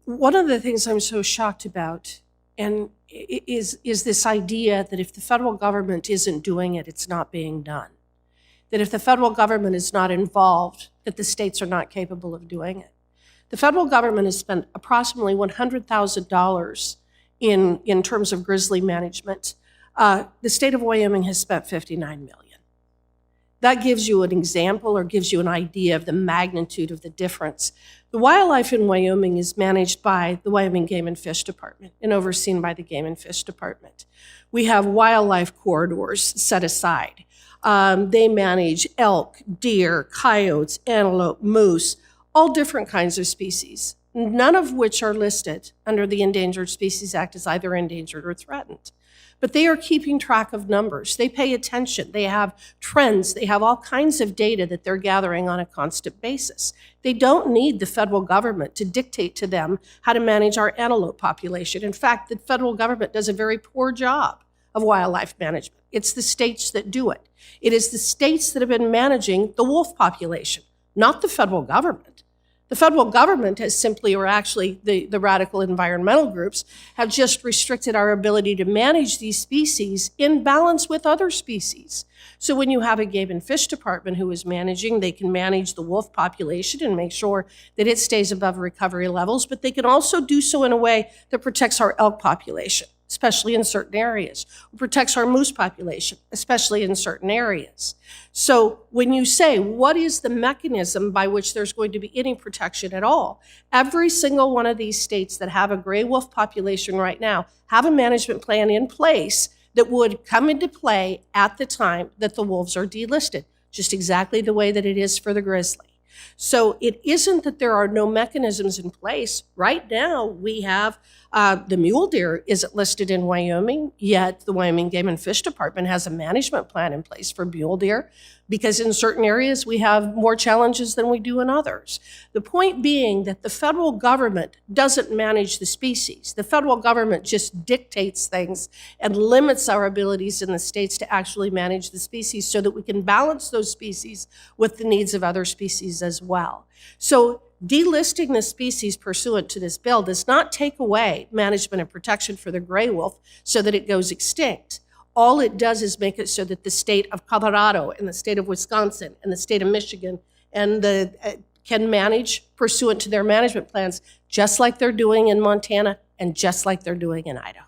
One of the things I'm so shocked about is this idea that if the federal government isn't doing it, it's not being done. That if the federal government is not involved, that the states are not capable of doing it. The federal government has spent approximately $100,000 in terms of grizzly management. The state of Wyoming has spent $59 million. That gives you an example or gives you an idea of the magnitude of the difference. The wildlife in Wyoming is managed by the Wyoming Game and Fish Department and overseen by the Game and Fish Department. We have wildlife corridors set aside. They manage elk, deer, coyotes, antelope, moose, all different kinds of species, none of which are listed under the Endangered Species Act as either endangered or threatened. But they are keeping track of numbers. They pay attention. They have trends. They have all kinds of data that they're gathering on a constant basis. They don't need the federal government to dictate to them how to manage our antelope population. In fact, the federal government does a very poor job of wildlife management. It's the states that do it. It is the states that have been managing the wolf population, not the federal government. The federal government has simply, or actually the radical environmental groups, have just restricted our ability to manage these species in balance with other species. So when you have a Game and Fish Department who is managing, they can manage the wolf population and make sure that it stays above recovery levels, but they can also do so in a way that protects our elk population, especially in certain areas, or protects our moose population, especially in certain areas. So when you say, what is the mechanism by which there's going to be any protection at all? Every single one of these states that have a gray wolf population right now have a management plan in place that would come into play at the time that the wolves are delisted, just exactly the way that it is for the grizzly. So it isn't that there are no mechanisms in place. Right now, we have the mule deer isn't listed in Wyoming, yet the Wyoming Game and Fish Department has a management plan in place for mule deer because in certain areas we have more challenges than we do in others. The point being that the federal government doesn't manage the species. The federal government just dictates things and limits our abilities in the states to actually manage the species so that we can balance those species with the needs of other species as well. So delisting the species pursuant to this bill does not take away management and protection for the gray wolf so that it goes extinct. All it does is make it so that the state of Colorado and the state of Wisconsin and the state of Michigan and can manage pursuant to their management plans just like they're doing in Montana and just like they're doing in Idaho.